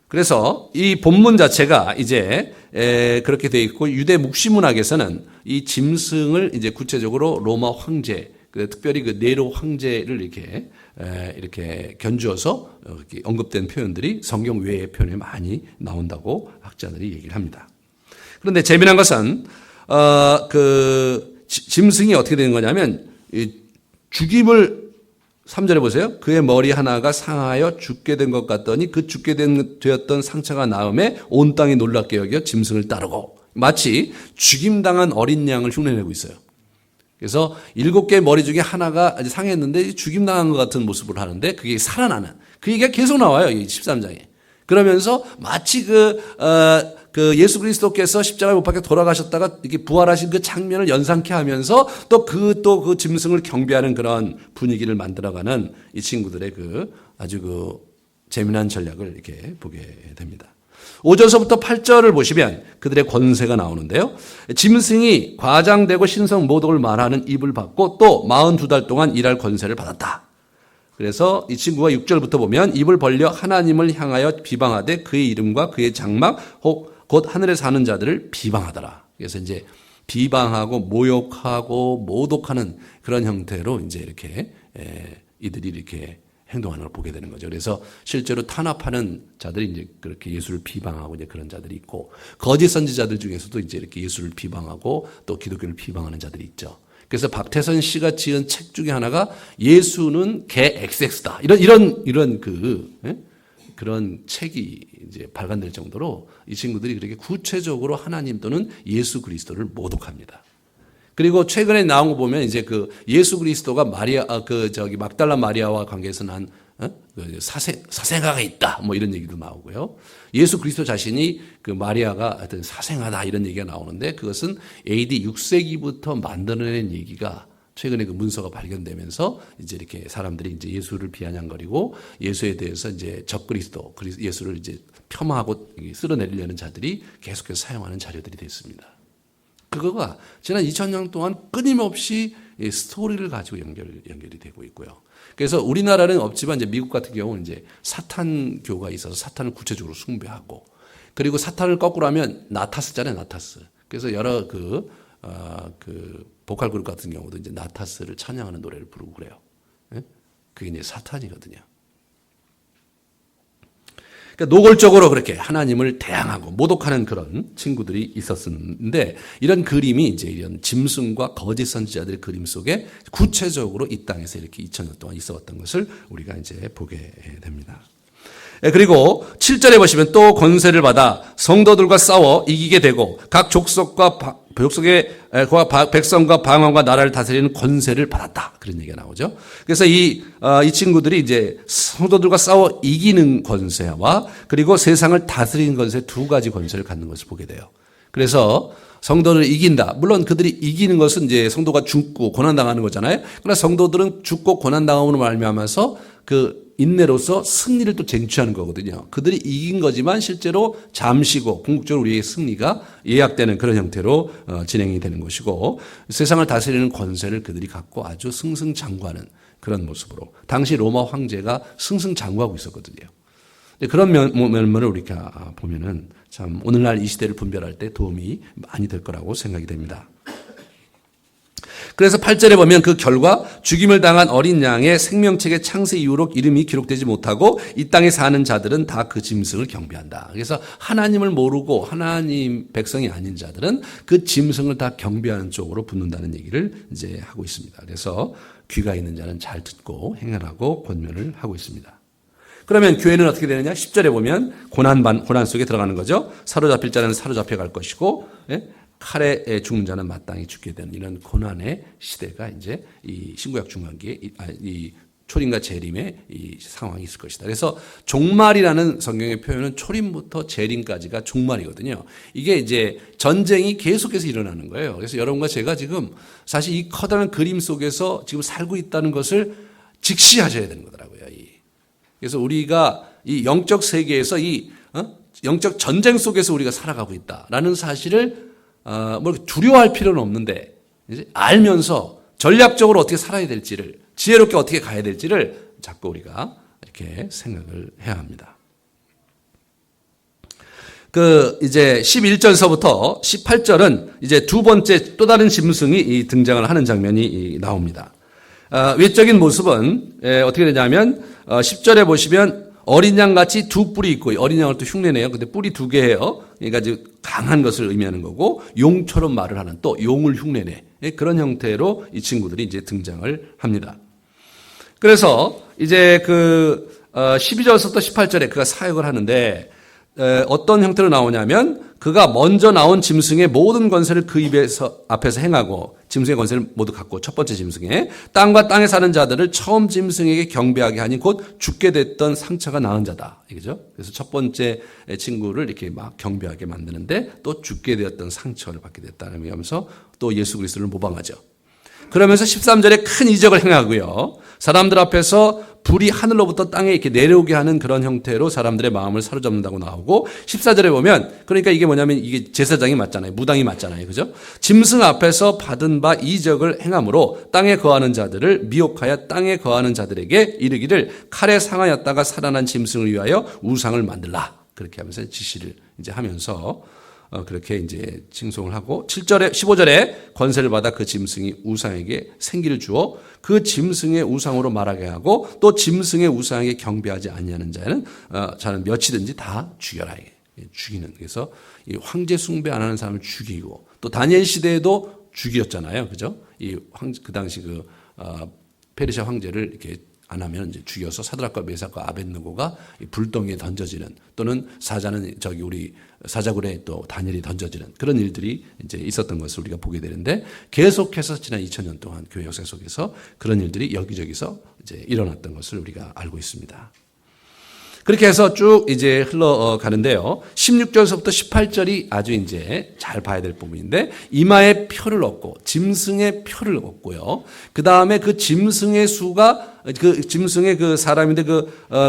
그래서 이 본문 자체가 이제 그렇게 되어 있고 유대 묵시문학에서는 이 짐승을 이제 구체적으로 로마 황제, 특별히 그 네로 황제를 이렇게 견주어서 이렇게 언급된 표현들이 성경 외의 표현에 많이 나온다고 학자들이 얘기를 합니다. 그런데 재미난 것은 그 짐승이 어떻게 되는 거냐면 죽임을 3절에 보세요. 그의 머리 하나가 상하여 죽게 된 것 같더니 그 죽게 되었던 상처가 나음에 온 땅이 놀랍게 여겨 짐승을 따르고 마치 죽임당한 어린 양을 흉내내고 있어요. 그래서 7개의 머리 중에 하나가 아주 상했는데 죽임당한 것 같은 모습을 하는데 그게 살아나는 그 얘기가 계속 나와요. 이 13장에. 그러면서 마치 그 예수 그리스도께서 십자가에 못 박혀 돌아가셨다가 이렇게 부활하신 그 장면을 연상케 하면서 또 그 짐승을 경배하는 그런 분위기를 만들어가는 이 친구들의 아주 재미난 전략을 이렇게 보게 됩니다. 5절서부터 8절을 보시면 그들의 권세가 나오는데요. 짐승이 과장되고 신성 모독을 말하는 입을 받고 또 42달 동안 일할 권세를 받았다. 그래서 이 친구가 6절부터 보면 입을 벌려 하나님을 향하여 비방하되 그의 이름과 그의 장막 곧 하늘에 사는 자들을 비방하더라. 그래서 이제 비방하고 모욕하고 모독하는 그런 형태로 이제 이렇게 이들이 이렇게 행동하는 걸 보게 되는 거죠. 그래서 실제로 탄압하는 자들이 이제 그렇게 예수를 비방하고 이제 그런 자들이 있고 거짓 선지자들 중에서도 이제 이렇게 예수를 비방하고 또 기독교를 비방하는 자들이 있죠. 그래서 박태선 씨가 지은 책 중에 하나가 예수는 개 XX다. 이런 그런 책이 이제 발간될 정도로 이 친구들이 그렇게 구체적으로 하나님 또는 예수 그리스도를 모독합니다. 그리고 최근에 나온 거 보면 이제 예수 그리스도가 막달라 마리아와 관계에서 난 사생아가 있다. 뭐 이런 얘기도 나오고요. 예수 그리스도 자신이 마리아가 하여튼 사생아다 이런 얘기가 나오는데 그것은 AD 6세기부터 만들어낸 얘기가 최근에 그 문서가 발견되면서 이제 이렇게 사람들이 이제 예수를 비아냥거리고 예수에 대해서 이제 적그리스도, 예수를 이제 폄하하고 쓸어내리려는 자들이 계속해서 사용하는 자료들이 됐습니다. 그거가 지난 2000년 동안 끊임없이 스토리를 가지고 연결이 되고 있고요. 그래서 우리나라는 없지만 이제 미국 같은 경우는 이제 사탄교가 있어서 사탄을 구체적으로 숭배하고 그리고 사탄을 거꾸로 하면 나타스잖아요, 나타스. 그래서 여러 보컬 그룹 같은 경우도 이제 나타스를 찬양하는 노래를 부르고 그래요. 그게 이제 사탄이거든요. 그러니까 노골적으로 그렇게 하나님을 대항하고 모독하는 그런 친구들이 있었는데 이런 그림이 이제 이런 짐승과 거짓 선지자들의 그림 속에 구체적으로 이 땅에서 이렇게 2000년 동안 있어왔던 것을 우리가 이제 보게 됩니다. 그리고 7절에 보시면 또 권세를 받아 성도들과 싸워 이기게 되고 각 족속과 백성과 방언과 나라를 다스리는 권세를 받았다. 그런 얘기가 나오죠. 그래서 이 친구들이 이제 성도들과 싸워 이기는 권세와 그리고 세상을 다스리는 권세 두 가지 권세를 갖는 것을 보게 돼요. 그래서 성도를 이긴다. 물론 그들이 이기는 것은 이제 성도가 죽고 고난당하는 거잖아요. 그러나 성도들은 죽고 고난당함으로 말미암아서 그 인내로서 승리를 또 쟁취하는 거거든요. 그들이 이긴 거지만 실제로 잠시고 궁극적으로 우리의 승리가 예약되는 그런 형태로 진행이 되는 것이고 세상을 다스리는 권세를 그들이 갖고 아주 승승장구하는 그런 모습으로 당시 로마 황제가 승승장구하고 있었거든요. 그런 면을 우리가 보면은 참 오늘날 이 시대를 분별할 때 도움이 많이 될 거라고 생각이 됩니다. 그래서 8절에 보면 그 결과 죽임을 당한 어린 양의 생명책의 창세 이후로 이름이 기록되지 못하고 이 땅에 사는 자들은 다 그 짐승을 경배한다. 그래서 하나님을 모르고 하나님 백성이 아닌 자들은 그 짐승을 다 경배하는 쪽으로 붙는다는 얘기를 이제 하고 있습니다. 그래서 귀가 있는 자는 잘 듣고 행하라고 권면을 하고 있습니다. 그러면 교회는 어떻게 되느냐? 10절에 보면 고난 속에 들어가는 거죠. 사로잡힐 자는 사로잡혀 갈 것이고 칼에 죽는 자는 마땅히 죽게 되는 이런 고난의 시대가 이제 이 신구약 중간기에 이 초림과 재림의 이 상황이 있을 것이다. 그래서 종말이라는 성경의 표현은 초림부터 재림까지가 종말이거든요. 이게 이제 전쟁이 계속해서 일어나는 거예요. 그래서 여러분과 제가 지금 사실 이 커다란 그림 속에서 지금 살고 있다는 것을 직시하셔야 되는 거더라고요. 그래서 우리가 이 영적 세계에서 이 영적 전쟁 속에서 우리가 살아가고 있다라는 사실을 두려워할 필요는 없는데 이제 알면서 전략적으로 어떻게 살아야 될지를 지혜롭게 어떻게 가야 될지를 자꾸 우리가 이렇게 생각을 해야 합니다. 이제 11절서부터 18절은 이제 두 번째 또 다른 짐승이 등장을 하는 장면이 나옵니다. 외적인 모습은 어떻게 되냐면 10절에 보시면 어린 양 같이 두 뿔이 있고 어린 양을 또 흉내내요. 근데 뿔이 두 개예요. 그러니까 아주 강한 것을 의미하는 거고 용처럼 말을 하는 또 용을 흉내내 그런 형태로 이 친구들이 이제 등장을 합니다. 그래서 이제 12절부터 18절에 그가 사역을 하는데 어떤 형태로 나오냐면 그가 먼저 나온 짐승의 모든 권세를 그 앞에서 행하고 짐승의 권세를 모두 갖고 첫 번째 짐승에 땅과 땅에 사는 자들을 처음 짐승에게 경배하게 하니 곧 죽게 됐던 상처가 나은 자다. 이거죠. 그래서 첫 번째 친구를 이렇게 막 경배하게 만드는데 또 죽게 되었던 상처를 받게 됐다는 의미하면서 또 예수 그리스도를 모방하죠. 그러면서 13절에 큰 이적을 행하고요. 사람들 앞에서 불이 하늘로부터 땅에 이렇게 내려오게 하는 그런 형태로 사람들의 마음을 사로잡는다고 나오고 14절에 보면 그러니까 이게 뭐냐면 이게 제사장이 맞잖아요. 무당이 맞잖아요. 그죠? 짐승 앞에서 받은 바 이적을 행함으로 땅에 거하는 자들을 미혹하여 땅에 거하는 자들에게 이르기를 칼에 상하였다가 살아난 짐승을 위하여 우상을 만들라. 그렇게 하면서 지시를 이제 하면서 그렇게 이제 칭송을 하고 15절에 권세를 받아 그 짐승이 우상에게 생기를 주어 그 짐승의 우상으로 말하게 하고 또 짐승의 우상에게 경배하지 아니하는 자는 몇이든지 다 죽여라. 죽이는. 그래서 이 황제 숭배 안 하는 사람을 죽이고 또 다니엘 시대에도 죽였잖아요. 그죠? 그 당시 페르시아 황제를 이렇게 안 하면 이제 죽여서 사드락과 메삭과 아벳느고가 불덩이에 던져지는 또는 사자는 우리 사자굴에 또 다니엘이 던져지는 그런 일들이 이제 있었던 것을 우리가 보게 되는데 계속해서 지난 2000년 동안 교회 역사 속에서 그런 일들이 여기저기서 이제 일어났던 것을 우리가 알고 있습니다. 그렇게 해서 쭉 이제 흘러가는데요. 16절서부터 18절이 아주 이제 잘 봐야 될 부분인데 이마에 표를 얻고 짐승의 표를 얻고요. 그 다음에 그 짐승의 수가 그 짐승의 그 사람인데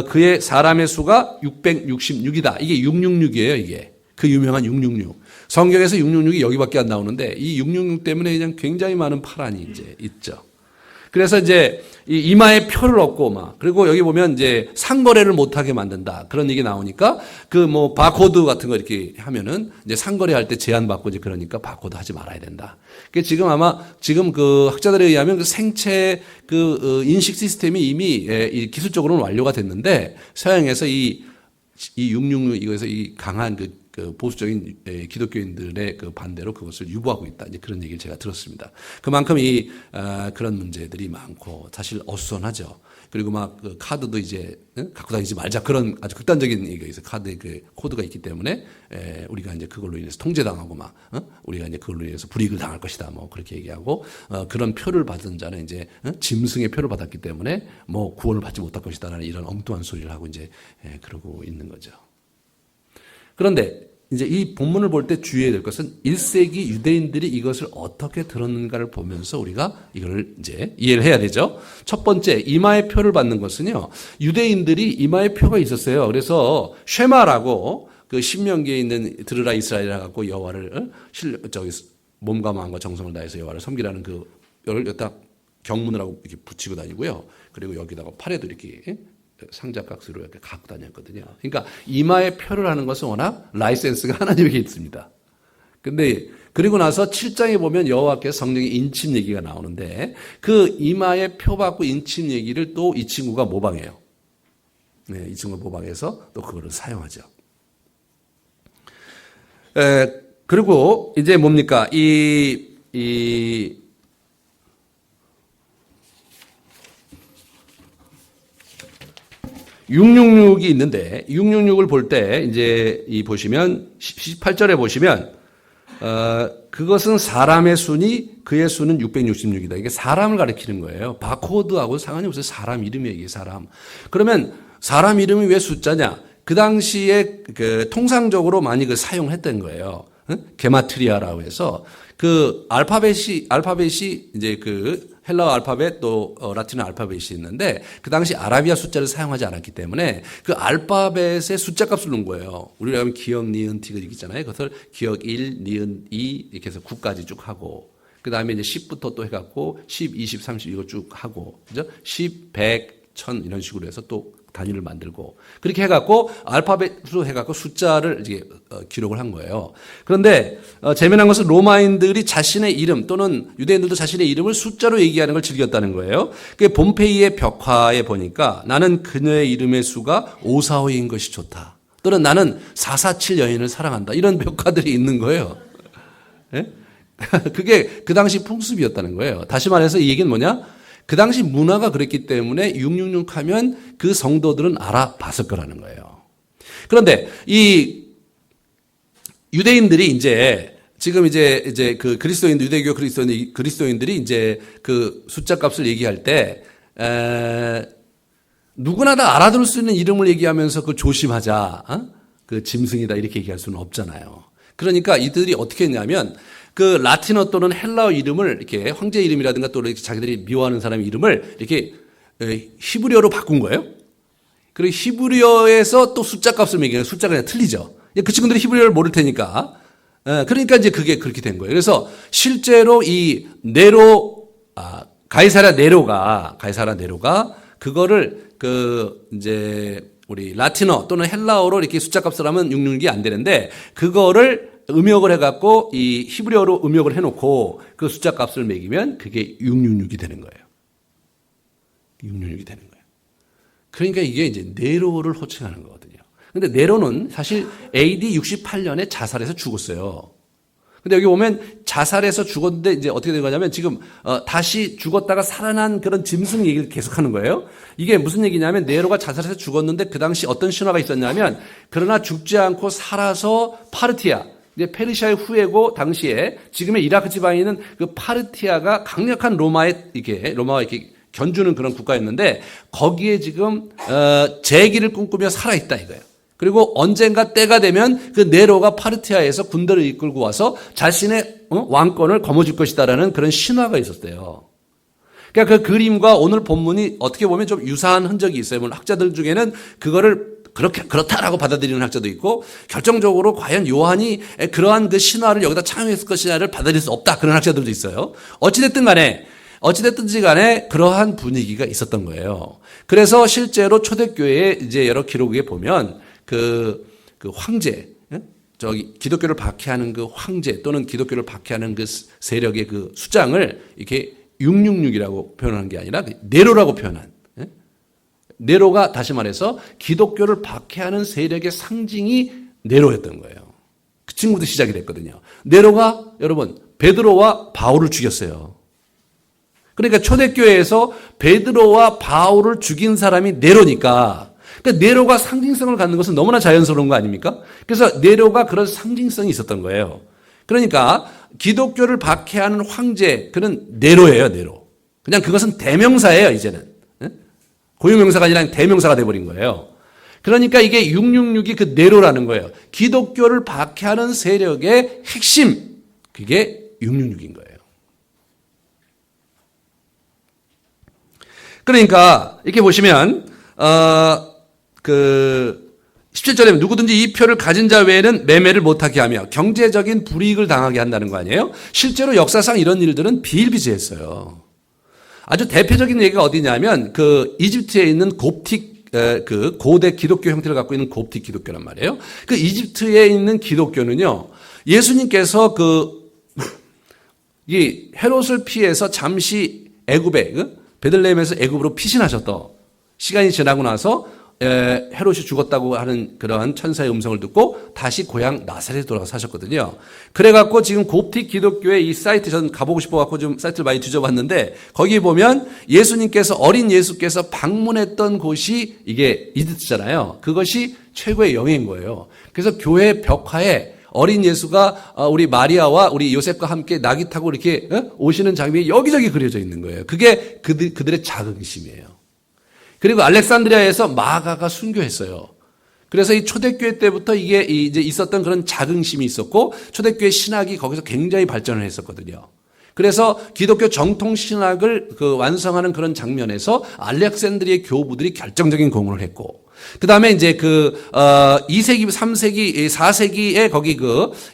그의 사람의 수가 666이다. 이게 666이에요. 이게 그 유명한 666. 성경에서 666이 여기밖에 안 나오는데 이 666 때문에 그냥 굉장히 많은 파란이 이제 있죠. 그래서 이제 이 이마에 표를 얻고 그리고 여기 보면 이제 상거래를 못하게 만든다. 그런 얘기 나오니까 바코드 같은 거 이렇게 하면은 이제 상거래할 때 제한받고 이제 그러니까 바코드 하지 말아야 된다. 지금 그 학자들에 의하면 그 생체 인식 시스템이 이미 기술적으로는 완료가 됐는데 서양에서 이 666 이거에서 이 강한 그 보수적인 기독교인들의 그 반대로 그것을 유보하고 있다. 이제 그런 얘기를 제가 들었습니다. 그만큼 그런 문제들이 많고 사실 어수선하죠. 그리고 그 카드도 이제 갖고 다니지 말자 그런 아주 극단적인 얘기가 있어요. 카드에 그 코드가 있기 때문에 우리가 이제 그걸로 인해서 통제당하고 우리가 이제 그걸로 인해서 불이익을 당할 것이다. 그렇게 얘기하고 그런 표를 받은 자는 이제 짐승의 표를 받았기 때문에 구원을 받지 못할 것이다라는 이런 엉뚱한 소리를 하고 이제 그러고 있는 거죠. 그런데 이제 이 본문을 볼 때 주의해야 될 것은 1세기 유대인들이 이것을 어떻게 들었는가를 보면서 우리가 이걸 이제 이해를 해야 되죠. 첫 번째, 이마의 표를 받는 것은요, 유대인들이 이마의 표가 있었어요. 그래서 쉐마라고 그 신명기에 있는 들으라 이스라엘이라 갖고 여호와를 몸과 마음과 정성을 다해서 여호와를 섬기라는 그걸 여기다 경문이라고 이렇게 붙이고 다니고요. 그리고 여기다가 팔에도 이렇게 상자깍스로 이렇게 갖고 다녔거든요. 그러니까 이마에 표를 하는 것은 워낙 라이센스가 하나님에게 있습니다. 근데 그리고 나서 7장에 보면 여호와께서 성령의 인침 얘기가 나오는데 그 이마에 표 받고 인침 얘기를 또 이 친구가 모방해요. 네, 이 친구가 모방해서 또 그거를 사용하죠. 그리고 이제 뭡니까? 666이 있는데 666을 볼 때 이제 보시면 18절에 보시면 그것은 사람의 수니 그의 수는 666이다. 이게 사람을 가리키는 거예요. 바코드하고 상관이 없어요. 사람 이름이에요. 이게 사람. 그러면 사람 이름이 왜 숫자냐? 그 당시에 통상적으로 많이 사용했던 거예요. 게마트리아라고 해서 그 알파벳이 이제 헬라어 알파벳 또 라틴어 알파벳이 있는데 그 당시 아라비아 숫자를 사용하지 않았기 때문에 그 알파벳의 숫자 값을 넣은 거예요. 우리가 하면 기역, 니은, 티가 있잖아요. 그것을 기역 1, 니은 2 이렇게 해서 9까지 쭉 하고 그 다음에 이제 10부터 또 해갖고 10, 20, 30 이거 쭉 하고 그죠? 10, 100, 1000 이런 식으로 해서 또 단위를 만들고 그렇게 해갖고 알파벳으로 해갖고 숫자를 이제 기록을 한 거예요. 그런데 재미난 것은 로마인들이 자신의 이름 또는 유대인들도 자신의 이름을 숫자로 얘기하는 걸 즐겼다는 거예요. 그 폼페이의 벽화에 보니까 나는 그녀의 이름의 수가 545인 것이 좋다. 또는 나는 447 여인을 사랑한다. 이런 벽화들이 있는 거예요. 네? 그게 그 당시 풍습이었다는 거예요. 다시 말해서 이 얘기는 뭐냐? 그 당시 문화가 그랬기 때문에 666 하면 그 성도들은 알아봤을 거라는 거예요. 그런데 이 유대인들이 이제 지금 이제 그 유대교 그리스도인들이 이제 그 숫자 값을 얘기할 때, 누구나 다 알아들을 수 있는 이름을 얘기하면서 그 조심하자, 그 짐승이다 이렇게 얘기할 수는 없잖아요. 그러니까 이들이 어떻게 했냐면 그 라틴어 또는 헬라어 이름을 이렇게 황제 이름이라든가 또 이렇게 자기들이 미워하는 사람의 이름을 이렇게 히브리어로 바꾼 거예요. 그리고 히브리어에서 또 숫자 값을 매기는 숫자가 그냥 틀리죠. 그 친구들이 히브리어를 모를 테니까. 그러니까 이제 그게 그렇게 된 거예요. 그래서 실제로 이 가이사라 네로가 그거를 이제 우리 라틴어 또는 헬라어로 이렇게 숫자 값을 하면 666이 안 되는데 그거를 음역을 해갖고 이 히브리어로 음역을 해놓고 그 숫자 값을 매기면 그게 666이 되는 거예요. 666이 되는 거예요. 그러니까 이게 이제 네로를 호칭하는 거거든요. 근데 네로는 사실 AD 68년에 자살해서 죽었어요. 근데 여기 보면 자살해서 죽었는데 이제 어떻게 된 거냐면 지금 다시 죽었다가 살아난 그런 짐승 얘기를 계속하는 거예요. 이게 무슨 얘기냐면 네로가 자살해서 죽었는데 그 당시 어떤 신화가 있었냐면 그러나 죽지 않고 살아서 파르티아 이제 페르시아의 후예고 당시에 지금의 이라크 지방에 있는 그 파르티아가 강력한 로마와 이렇게 견주는 그런 국가였는데 거기에 지금 재기를 꿈꾸며 살아있다 이거예요. 그리고 언젠가 때가 되면 그 네로가 파르티아에서 군대를 이끌고 와서 자신의 왕권을 거머쥘 것이다라는 그런 신화가 있었대요. 그러니까 그 그림과 오늘 본문이 어떻게 보면 좀 유사한 흔적이 있어요. 물론 학자들 중에는 그거를 그렇다라고 받아들이는 학자도 있고 결정적으로 과연 요한이 그러한 그 신화를 여기다 창용했을 것이냐를 받아들일 수 없다 그런 학자들도 있어요. 어찌됐든 간에 그러한 분위기가 있었던 거예요. 그래서 실제로 초대교회의 이제 여러 기록에 보면 그 황제, 기독교를 박해하는 그 황제 또는 기독교를 박해하는 그 세력의 그 수장을 이렇게 666이라고 표현하는 게 아니라 네로라고 표현한. 네로가 다시 말해서 기독교를 박해하는 세력의 상징이 네로였던 거예요. 그 친구도 시작이 됐거든요. 네로가 여러분 베드로와 바울을 죽였어요. 그러니까 초대교회에서 베드로와 바울을 죽인 사람이 네로니까 그러니까 네로가 상징성을 갖는 것은 너무나 자연스러운 거 아닙니까? 그래서 네로가 그런 상징성이 있었던 거예요. 그러니까 기독교를 박해하는 황제 그는 네로예요. 네로. 그냥 그것은 대명사예요. 이제는. 고유명사가 아니라 대명사가 돼버린 거예요. 그러니까 이게 666이 그 네로라는 거예요. 기독교를 박해하는 세력의 핵심 그게 666인 거예요. 그러니까 이렇게 보시면 17절에 누구든지 이 표를 가진 자 외에는 매매를 못하게 하며 경제적인 불이익을 당하게 한다는 거 아니에요? 실제로 역사상 이런 일들은 비일비재했어요. 아주 대표적인 얘기가 어디냐면 그 이집트에 있는 곱틱 그 고대 기독교 형태를 갖고 있는 곱틱 기독교란 말이에요. 그 이집트에 있는 기독교는요. 예수님께서 이 헤롯을 피해서 잠시 애굽에 베들레헴에서 애굽으로 피신하셨던 시간이 지나고 나서 헤롯이 죽었다고 하는 그러한 천사의 음성을 듣고 다시 고향 나사렛에 돌아가 사셨거든요. 그래갖고 지금 곱틱 기독교의 이 사이트 전 가보고 싶어갖고 좀 사이트를 많이 뒤져봤는데 거기 보면 어린 예수께서 방문했던 곳이 이게 이집트잖아요. 그것이 최고의 영예인 거예요. 그래서 교회 벽화에 어린 예수가 우리 마리아와 우리 요셉과 함께 나귀 타고 이렇게 오시는 장면이 여기저기 그려져 있는 거예요. 그게 그들의 자긍심이에요. 그리고 알렉산드리아에서 마가가 순교했어요. 그래서 이 초대교회 때부터 이게 이제 있었던 그런 자긍심이 있었고 초대교회 신학이 거기서 굉장히 발전을 했었거든요. 그래서 기독교 정통 신학을 완성하는 그런 장면에서 알렉산드리아 교부들이 결정적인 공헌을 했고 그 다음에 이제 2세기, 3세기, 4세기에 거기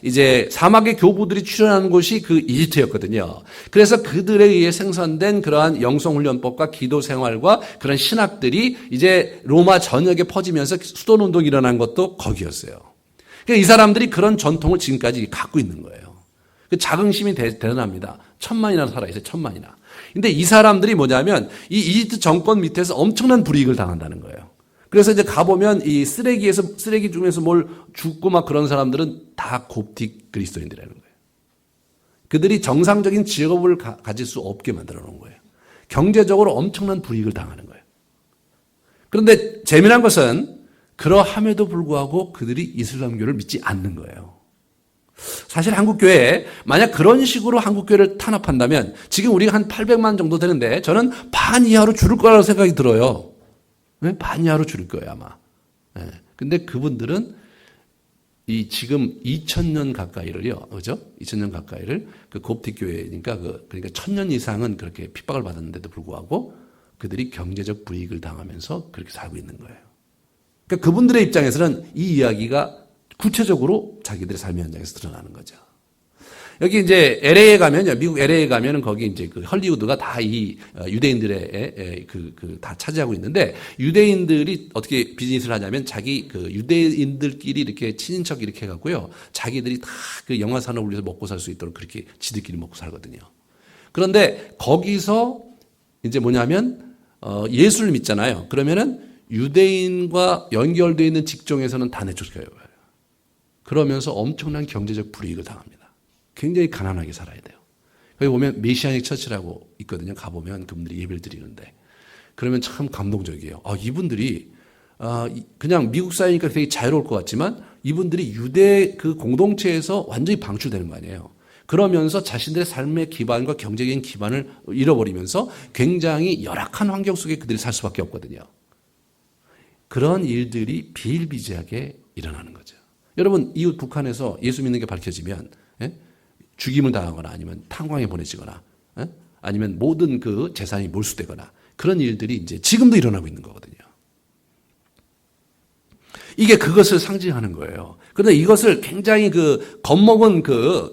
이제 사막의 교부들이 출현하는 곳이 이집트였거든요. 그래서 그들에 의해 생성된 그러한 영성훈련법과 기도 생활과 그런 신학들이 이제 로마 전역에 퍼지면서 수도운동이 일어난 것도 거기였어요. 그러니까 이 사람들이 그런 전통을 지금까지 갖고 있는 거예요. 그 자긍심이 대단합니다. 1000만이나 살아있어요. 1000만이나. 근데 이 사람들이 뭐냐면 이 이집트 정권 밑에서 엄청난 불이익을 당한다는 거예요. 그래서 이제 가보면 이 쓰레기 중에서 뭘 죽고 막 그런 사람들은 다 곱틱 그리스도인들이라는 거예요. 그들이 정상적인 직업을 가질 수 없게 만들어 놓은 거예요. 경제적으로 엄청난 불이익을 당하는 거예요. 그런데 재미난 것은 그러함에도 불구하고 그들이 이슬람교를 믿지 않는 거예요. 사실 한국교회 만약 그런 식으로 한국교회를 탄압한다면 지금 우리가 한 800만 정도 되는데 저는 반 이하로 줄을 거라고 생각이 들어요. 네? 반 이하로 줄을 거예요 아마. 네. 근데 그분들은 이 지금 2000년 가까이를요, 그죠? 2000년 가까이를 그 곱틱 교회니까 그러니까 1000년 이상은 그렇게 핍박을 받았는데도 불구하고 그들이 경제적 불이익을 당하면서 그렇게 살고 있는 거예요. 그러니까 그분들의 입장에서는 이 이야기가 구체적으로 자기들의 삶의 현장에서 드러나는 거죠. 여기 이제 LA에 가면요, 미국 LA에 가면은 거기 이제 그 헐리우드가 다 이 유대인들의 다 차지하고 있는데 유대인들이 어떻게 비즈니스를 하냐면 자기 그 유대인들끼리 이렇게 친인척 이렇게 해갖고요, 자기들이 다 그 영화 산업을 위해서 먹고 살 수 있도록 그렇게 지들끼리 먹고 살거든요. 그런데 거기서 이제 뭐냐면 예수를 믿잖아요. 그러면은 유대인과 연결되어 있는 직종에서는 다 내쫓겨요. 그러면서 엄청난 경제적 불이익을 당합니다. 굉장히 가난하게 살아야 돼요. 거기 보면 메시아닉 처치라고 있거든요. 가보면 그분들이 예배를 드리는데 그러면 참 감동적이에요. 이분들이 그냥 미국 사회니까 되게 자유로울 것 같지만 이분들이 유대 그 공동체에서 완전히 방출되는 거 아니에요. 그러면서 자신들의 삶의 기반과 경제적인 기반을 잃어버리면서 굉장히 열악한 환경 속에 그들이 살 수밖에 없거든요. 그런 일들이 비일비재하게 일어나는 거죠. 여러분, 이웃 북한에서 예수 믿는 게 밝혀지면 죽임을 당하거나 아니면 탄광에 보내지거나 아니면 모든 그 재산이 몰수되거나 그런 일들이 이제 지금도 일어나고 있는 거거든요. 이게 그것을 상징하는 거예요. 그런데 이것을 굉장히 겁먹은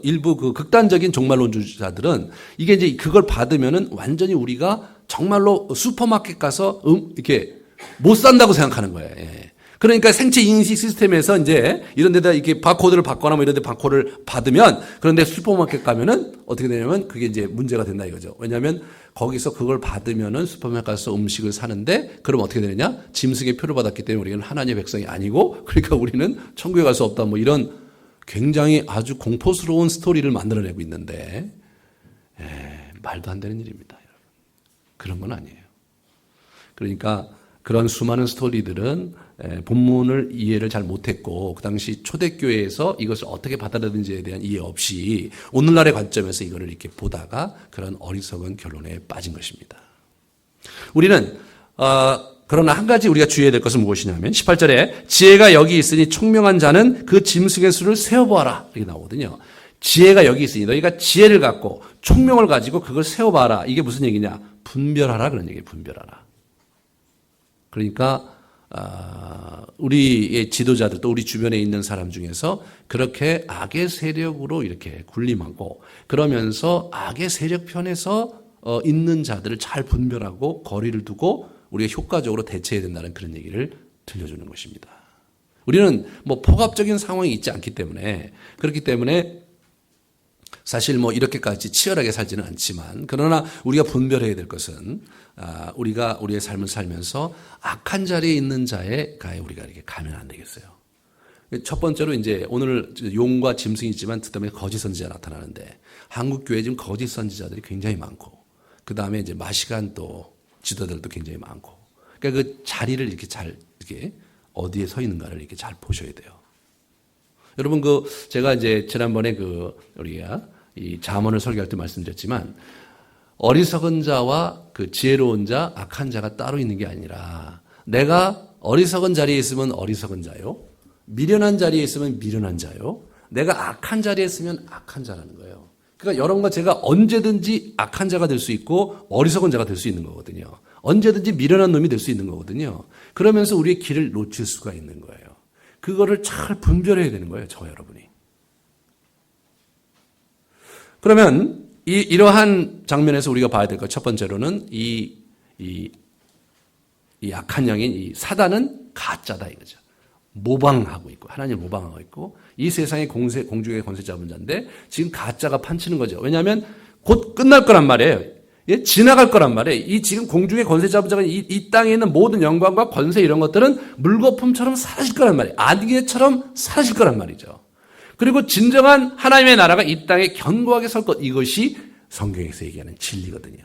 일부 극단적인 종말론주자들은 이게 이제 그걸 받으면은 완전히 우리가 정말로 슈퍼마켓 가서 이렇게 못 산다고 생각하는 거예요. 예. 그러니까 생체 인식 시스템에서 이제 이런 데다 이렇게 바코드를 받거나 뭐 이런 데 바코드를 받으면 그런데 슈퍼마켓 가면은 어떻게 되냐면 그게 이제 문제가 된다 이거죠. 왜냐하면 거기서 그걸 받으면은 슈퍼마켓 가서 음식을 사는데 그럼 어떻게 되느냐? 짐승의 표를 받았기 때문에 우리는 하나님의 백성이 아니고 그러니까 우리는 천국에 갈 수 없다 뭐 이런 굉장히 아주 공포스러운 스토리를 만들어내고 있는데 말도 안 되는 일입니다. 여러분. 그런 건 아니에요. 그러니까 그런 수많은 스토리들은 본문을 이해를 잘 못했고 그 당시 초대교회에서 이것을 어떻게 받아들이는지에 대한 이해 없이 오늘날의 관점에서 이거를 이렇게 보다가 그런 어리석은 결론에 빠진 것입니다. 우리는 그러나 한 가지 우리가 주의해야 될 것은 무엇이냐면 18절에 지혜가 여기 있으니 총명한 자는 그 짐승의 수를 세어보아라 이렇게 나오거든요. 지혜가 여기 있으니 너희가 지혜를 갖고 총명을 가지고 그걸 세어봐라. 이게 무슨 얘기냐? 분별하라 그런 얘기예요. 분별하라. 그러니까 우리의 지도자들 또 우리 주변에 있는 사람 중에서 그렇게 악의 세력으로 이렇게 군림하고 그러면서 악의 세력 편에서 있는 자들을 잘 분별하고 거리를 두고 우리가 효과적으로 대처해야 된다는 그런 얘기를 들려주는 것입니다. 우리는 뭐 폭압적인 상황이 있지 않기 때문에 그렇기 때문에 사실 뭐 이렇게까지 치열하게 살지는 않지만 그러나 우리가 분별해야 될 것은 우리가 우리의 삶을 살면서 악한 자리에 있는 자의 가에 우리가 이렇게 가면 안 되겠어요. 첫 번째로 이제 오늘 용과 짐승이 있지만 그다음에 거짓 선지자 나타나는데 한국 교회 지금 거짓 선지자들이 굉장히 많고 그 다음에 이제 마시간 또 지도자들도 굉장히 많고 그러니까 그 자리를 이렇게 잘 이렇게 어디에 서 있는가를 이렇게 잘 보셔야 돼요. 여러분 제가 이제 지난번에 우리가 이 잠언을 설교할 때 말씀드렸지만 어리석은 자와 지혜로운 자, 악한 자가 따로 있는 게 아니라 내가 어리석은 자리에 있으면 어리석은 자요. 미련한 자리에 있으면 미련한 자요. 내가 악한 자리에 있으면 악한 자라는 거예요. 그러니까 여러분과 제가 언제든지 악한 자가 될 수 있고 어리석은 자가 될 수 있는 거거든요. 언제든지 미련한 놈이 될 수 있는 거거든요. 그러면서 우리의 길을 놓칠 수가 있는 거예요. 그거를 잘 분별해야 되는 거예요. 저와 여러분이. 그러면 이러한 장면에서 우리가 봐야 될 것 첫 번째로는 이 악한 영인 이 사단은 가짜다 이거죠. 모방하고 있고 하나님을 모방하고 있고 이 세상의 공중의 권세 잡은 자인데 지금 가짜가 판치는 거죠. 왜냐하면 곧 끝날 거란 말이에요. 예? 지나갈 거란 말이에요. 이 지금 공중의 권세 잡은 자가 이 땅에 있는 모든 영광과 권세 이런 것들은 물거품처럼 사라질 거란 말이에요. 안개처럼 사라질 거란 말이죠. 그리고 진정한 하나님의 나라가 이 땅에 견고하게 설 것 이것이 성경에서 얘기하는 진리거든요.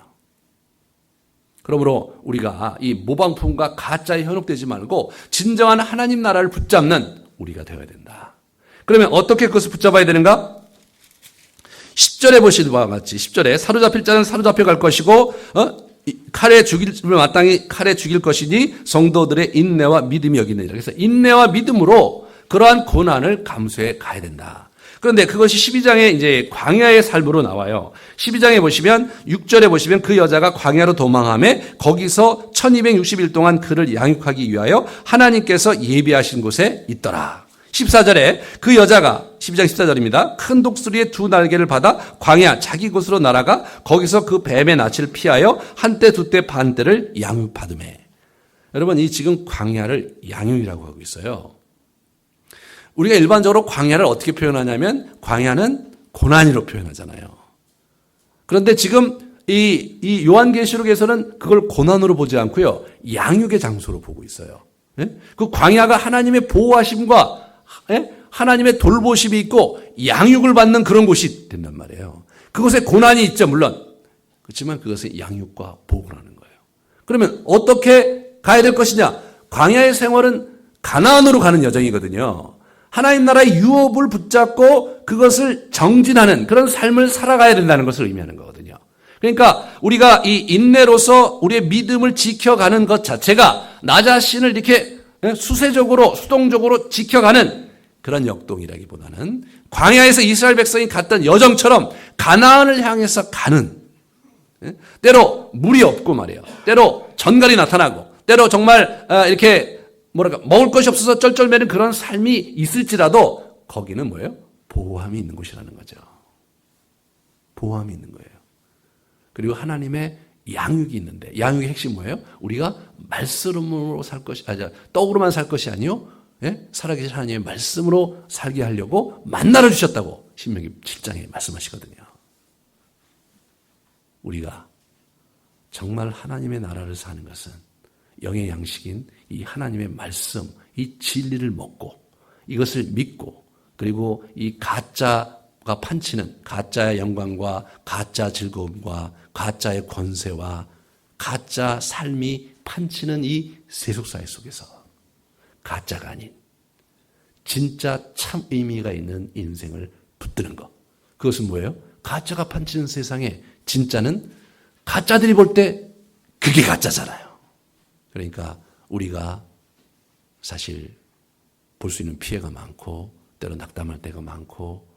그러므로 우리가 이 모방품과 가짜에 현혹되지 말고 진정한 하나님 나라를 붙잡는 우리가 되어야 된다. 그러면 어떻게 그것을 붙잡아야 되는가? 10절에 보시는 바와 같이 10절에 사로잡힐 자는 사로잡혀 갈 것이고 칼에 죽임을 마땅히 칼에 죽일 것이니 성도들의 인내와 믿음이 여기느니라. 그래서 인내와 믿음으로 그러한 고난을 감수해 가야 된다. 그런데 그것이 12장에 이제 광야의 삶으로 나와요. 12장에 보시면 6절에 보시면 그 여자가 광야로 도망하며 거기서 1260일 동안 그를 양육하기 위하여 하나님께서 예비하신 곳에 있더라. 14절에 그 여자가 12장 14절입니다. 큰 독수리의 두 날개를 받아 광야 자기 곳으로 날아가 거기서 그 뱀의 낯을 피하여 한때 두때 반때를 양육받으매. 여러분 이 지금 광야를 양육이라고 하고 있어요. 우리가 일반적으로 광야를 어떻게 표현하냐면 광야는 고난이로 표현하잖아요. 그런데 지금 이 요한계시록에서는 그걸 고난으로 보지 않고요. 양육의 장소로 보고 있어요. 그 광야가 하나님의 보호하심과 하나님의 돌보심이 있고 양육을 받는 그런 곳이 된단 말이에요. 그곳에 고난이 있죠, 물론. 그렇지만 그것은 양육과 보호를 하는 거예요. 그러면 어떻게 가야 될 것이냐? 광야의 생활은 가나안으로 가는 여정이거든요. 하나님 나라의 유업을 붙잡고 그것을 정진하는 그런 삶을 살아가야 된다는 것을 의미하는 거거든요. 그러니까 우리가 이 인내로서 우리의 믿음을 지켜가는 것 자체가 나 자신을 이렇게 수세적으로 수동적으로 지켜가는 그런 역동이라기보다는 광야에서 이스라엘 백성이 갔던 여정처럼 가나안을 향해서 가는, 때로 물이 없고 말이에요. 때로 전갈이 나타나고 때로 정말 이렇게 먹을 것이 없어서 쩔쩔매는 그런 삶이 있을지라도 거기는 뭐예요? 보호함이 있는 곳이라는 거죠. 보호함이 있는 거예요. 그리고 하나님의 양육이 있는데 양육의 핵심 뭐예요? 우리가 말씀으로 살 것이 떡으로만 살 것이 아니요, 살아계신 하나님의 말씀으로 살게 하려고 만나를 주셨다고 신명기 7장에 말씀하시거든요. 우리가 정말 하나님의 나라를 사는 것은 영의 양식인 이 하나님의 말씀, 이 진리를 먹고 이것을 믿고 그리고 이 가짜가 판치는 가짜의 영광과 가짜 즐거움과 가짜의 권세와 가짜 삶이 판치는 이 세속사회 속에서 가짜가 아닌 진짜 참 의미가 있는 인생을 붙드는 것. 그것은 뭐예요? 가짜가 판치는 세상에 진짜는 가짜들이 볼 때 그게 가짜잖아요. 그러니까 우리가 사실 볼 수 있는 피해가 많고 때로 낙담할 때가 많고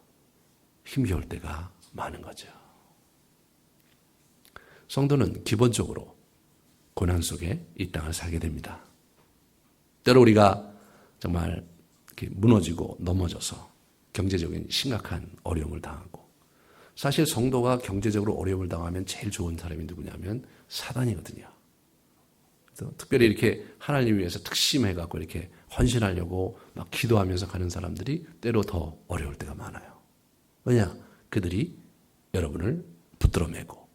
힘겨울 때가 많은 거죠. 성도는 기본적으로 고난 속에 이 땅을 살게 됩니다. 때로 우리가 정말 이렇게 무너지고 넘어져서 경제적인 심각한 어려움을 당하고, 사실 성도가 경제적으로 어려움을 당하면 제일 좋은 사람이 누구냐면 사단이거든요. 그래서 특별히 이렇게 하나님을 위해서 특심해갖고 이렇게 헌신하려고 막 기도하면서 가는 사람들이 때로 더 어려울 때가 많아요. 왜냐? 그들이 여러분을 붙들어 매고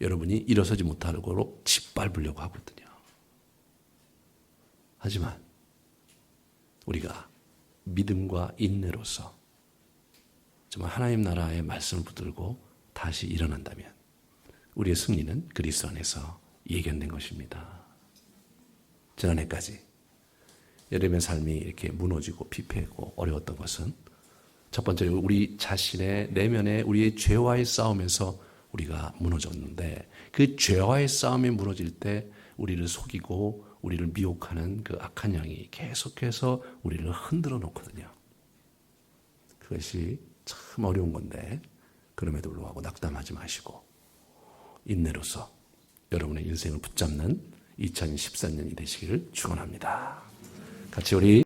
여러분이 일어서지 못하도록 짓밟으려고 하거든요. 하지만 우리가 믿음과 인내로서 정말 하나님 나라의 말씀을 붙들고 다시 일어난다면 우리의 승리는 그리스도 안에서 예견된 것입니다. 지난해까지 여러분의 삶이 이렇게 무너지고 피폐하고 어려웠던 것은 첫 번째로 우리 자신의 내면의 우리의 죄와의 싸움에서 우리가 무너졌는데, 그 죄와의 싸움이 무너질 때 우리를 속이고 우리를 미혹하는 그 악한 영이 계속해서 우리를 흔들어 놓거든요. 그것이 참 어려운 건데 그럼에도 불구하고 낙담하지 마시고 인내로서 여러분의 인생을 붙잡는 2014년이 되시기를 축원합니다. 같이 우리